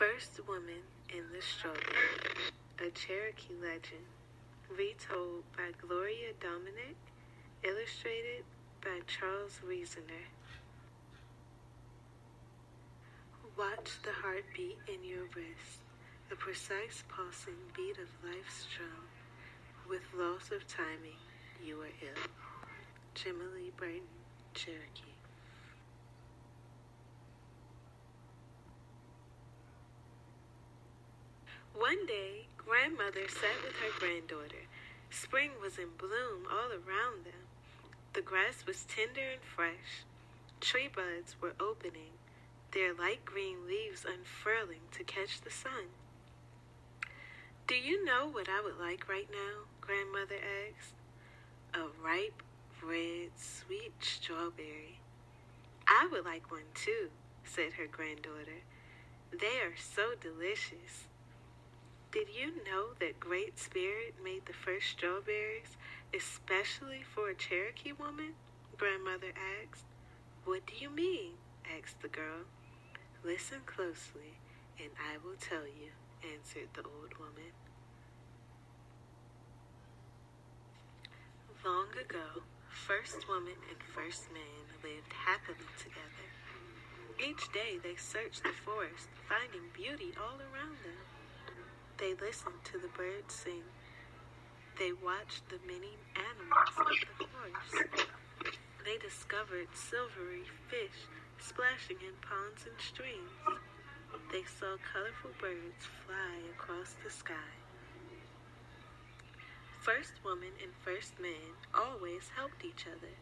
First Woman in the Strawberry, a Cherokee legend, retold by Gloria Dominic, illustrated by Charles Reasoner. Watch the heartbeat in your wrist, the precise pulsing beat of life's drum. With loss of timing, you are ill. Jimmy Burton, Cherokee. One day, grandmother sat with her granddaughter. Spring was in bloom all around them. The grass was tender and fresh. Tree buds were opening, their light green leaves unfurling to catch the sun. "Do you know what I would like right now?" grandmother asked. "A ripe, red, sweet strawberry." "I would like one too," said her granddaughter. "They are so delicious." "Did you know that Great Spirit made the first strawberries especially for a Cherokee woman?" grandmother asked. "What do you mean?" asked the girl. "Listen closely, and I will tell you," answered the old woman. Long ago, first woman and first man lived happily together. Each day they searched the forest, finding beauty all around them. They listened to the birds sing. They watched the many animals of the forest. They discovered silvery fish splashing in ponds and streams. They saw colorful birds fly across the sky. First woman and first man always helped each other.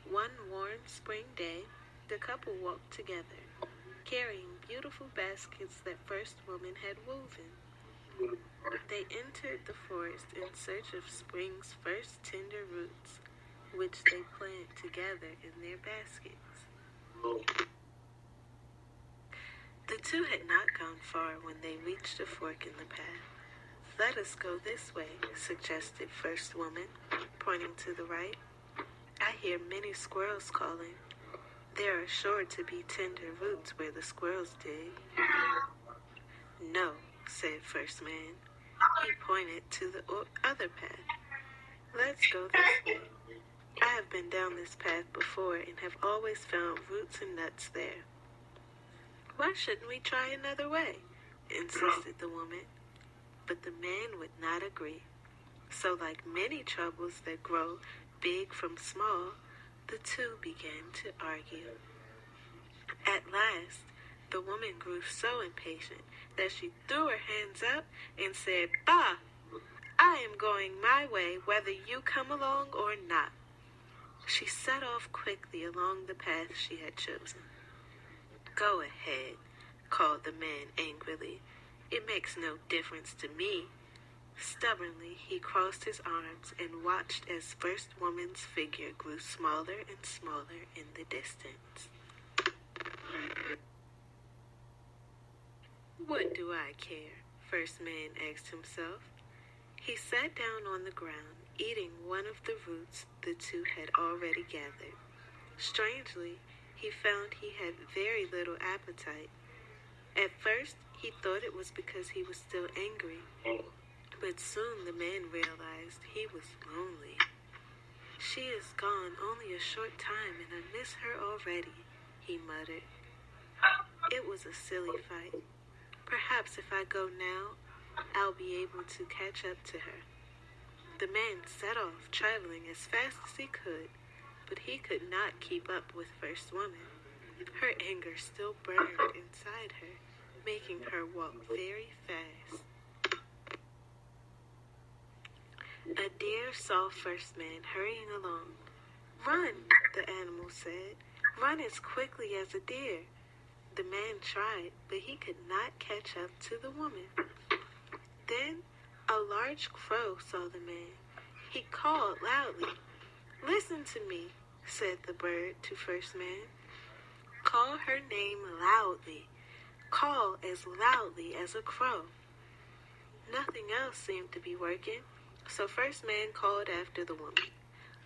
One warm spring day, the couple walked together, carrying beautiful baskets that first woman had woven. They entered the forest in search of spring's first tender roots, which they plant together in their baskets. The two had not gone far when they reached a fork in the path. "Let us go this way," suggested first woman, pointing to the right. "I hear many squirrels calling. There are sure to be tender roots where the squirrels dig." "No," said first man. He pointed to the other path. "Let's go this way. I have been down this path before and have always found roots and nuts there." "Why shouldn't we try another way?" insisted the woman. But the man would not agree. So, like many troubles that grow big from small, the two began to argue. At last, the woman grew so impatient that she threw her hands up and said, "Bah! I am going my way whether you come along or not." She set off quickly along the path she had chosen. "Go ahead," called the man angrily. "It makes no difference to me." Stubbornly, he crossed his arms and watched as first woman's figure grew smaller and smaller in the distance. "What do I care?" first man asked himself. He sat down on the ground, eating one of the roots the two had already gathered. Strangely, he found he had very little appetite. At first, he thought it was because he was still angry, but soon the man realized he was lonely. "She is gone only a short time and I miss her already," he muttered. It was a silly fight. Perhaps if I go now, I'll be able to catch up to her. The man set off, traveling as fast as he could, but he could not keep up with first woman. Her anger still burned inside her, making her walk very fast. A deer saw first man hurrying along. "Run," the animal said. "Run as quickly as a deer." The man tried, but he could not catch up to the woman. Then a large crow saw the man. He called loudly. "Listen to me," said the bird to first man. "Call her name loudly. Call as loudly as a crow." Nothing else seemed to be working, so first man called after the woman.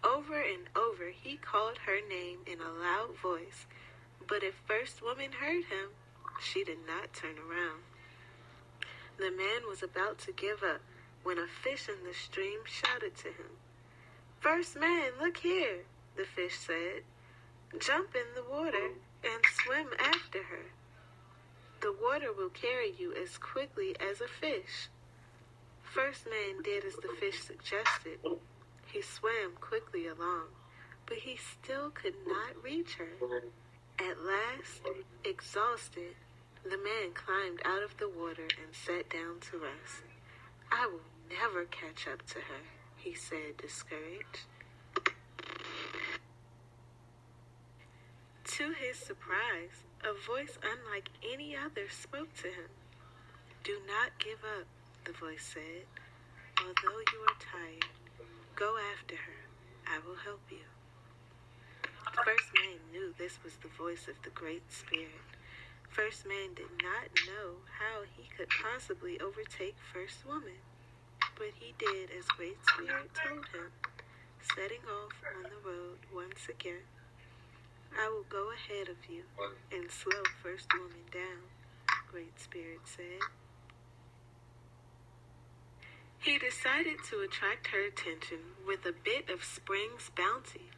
Over and over he called her name in a loud voice, but if first woman heard him, She did not turn around. The man was about to give up when a fish in the stream shouted to him. "First man, look here," the fish said. "Jump in the water and swim after her. The water will carry you as quickly as a fish." First man did as the fish suggested. He swam quickly along, but he still could not reach her. At last, exhausted, the man climbed out of the water and sat down to rest. "I will never catch up to her," he said, discouraged. To his surprise, a voice unlike any other spoke to him. "Do not give up," the voice said. "Although you are tired, go after her. I will help you." First man knew this was the voice of the Great Spirit. First man did not know how he could possibly overtake First Woman, but he did as Great Spirit told him, setting off on the road once again. "I will go ahead of you and slow First Woman down," Great Spirit said. He decided to attract her attention with a bit of spring's bounty.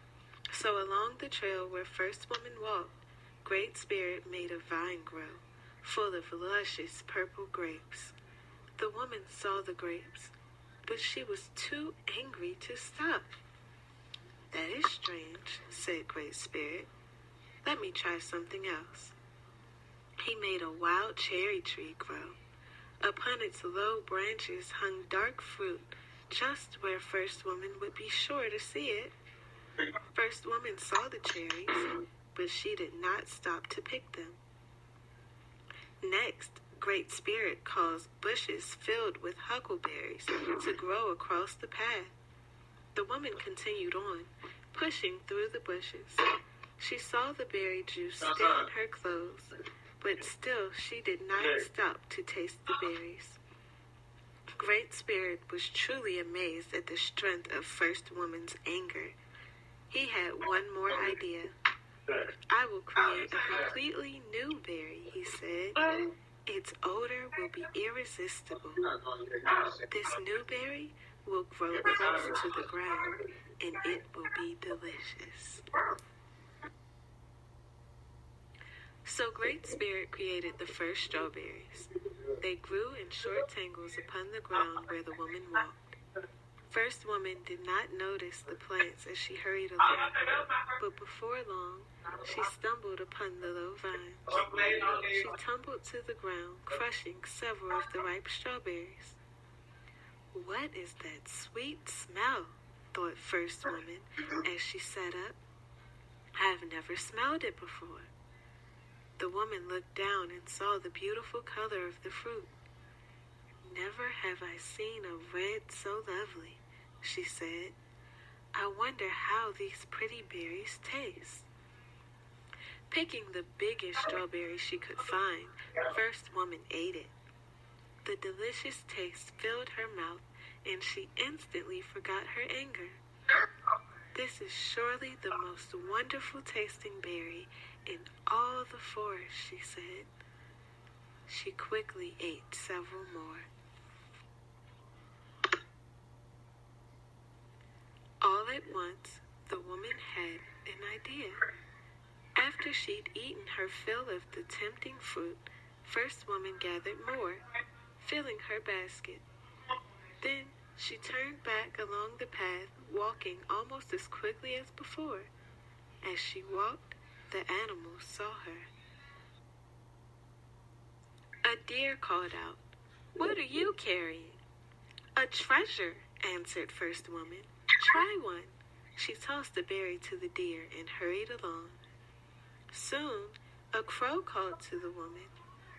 So along the trail where First Woman walked, Great Spirit made a vine grow, full of luscious purple grapes. The woman saw the grapes, but she was too angry to stop. "That is strange," said Great Spirit. "Let me try something else." He made a wild cherry tree grow. Upon its low branches hung dark fruit, just where First Woman would be sure to see it. First Woman saw the cherries, but she did not stop to pick them. Next, Great Spirit caused bushes filled with huckleberries to grow across the path. The woman continued on, pushing through the bushes. She saw the berry juice stain her clothes, but still she did not stop to taste the berries. Great Spirit was truly amazed at the strength of First Woman's anger. He had one more idea. "I will create a completely new berry," he said. "Its odor will be irresistible. This new berry will grow close to the ground, and it will be delicious." So Great Spirit created the first strawberries. They grew in short tangles upon the ground where the woman walked. First Woman did not notice the plants as she hurried along, but before long, she stumbled upon the low vines. She tumbled to the ground, crushing several of the ripe strawberries. "What is that sweet smell?" thought First Woman as she sat up. "I have never smelled it before." The woman looked down and saw the beautiful color of the fruit. "Never have I seen a red so lovely," she said. "I wonder how these pretty berries taste." Picking the biggest strawberry she could find, First Woman ate it. The delicious taste filled her mouth, and she instantly forgot her anger. "This is surely the most wonderful tasting berry in all the forest," she said. She quickly ate several more. All at once, the woman had an idea. After she'd eaten her fill of the tempting fruit, First Woman gathered more, filling her basket. Then she turned back along the path, walking almost as quickly as before. As she walked, the animals saw her. A deer called out, "What are you carrying?" "A treasure," answered First Woman. "Try one." She tossed the berry to the deer and hurried along. Soon, a crow called to the woman.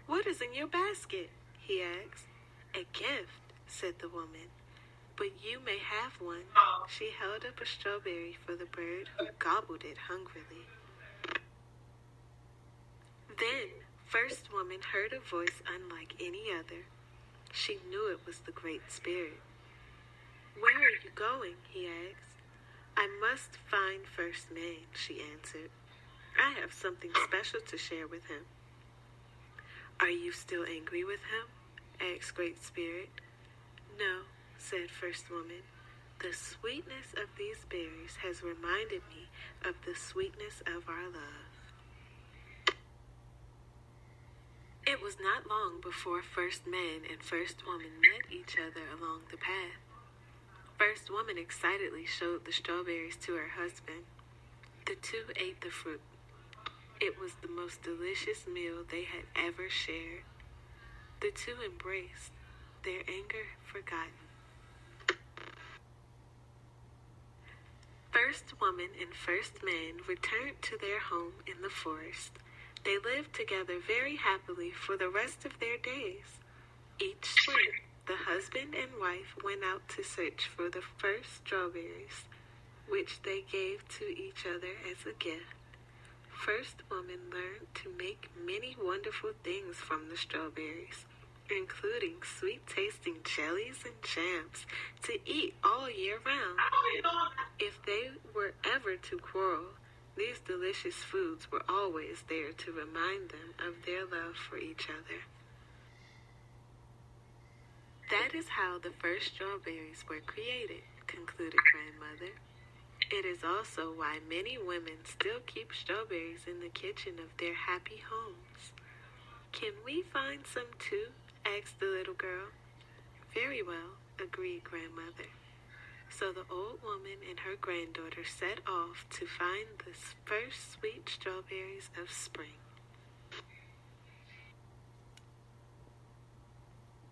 "What is in your basket?" he asked. "A gift," said the woman. "But you may have one." She held up a strawberry for the bird, who gobbled it hungrily. Then, First Woman heard a voice unlike any other. She knew it was the Great Spirit. "Where are you going?" he asked. "I must find First Man," she answered. "I have something special to share with him." "Are you still angry with him?" asked Great Spirit. "No," said First Woman. "The sweetness of these berries has reminded me of the sweetness of our love." It was not long before First Man and First Woman met each other along the path. First Woman excitedly showed the strawberries to her husband. The two ate the fruit. It was the most delicious meal they had ever shared. The two embraced, their anger forgotten. First Woman and First Man returned to their home in the forest. They lived together very happily for the rest of their days. Each spring, the husband and wife went out to search for the first strawberries, which they gave to each other as a gift. First Woman learned to make many wonderful things from the strawberries, including sweet-tasting jellies and jams to eat all year round. If they were ever to quarrel, these delicious foods were always there to remind them of their love for each other. That is how the first strawberries were created, concluded Grandmother. It is also why many women still keep strawberries in the kitchen of their happy homes. "Can we find some too?" asked the little girl. "Very well," agreed Grandmother. So the old woman and her granddaughter set off to find the first sweet strawberries of spring.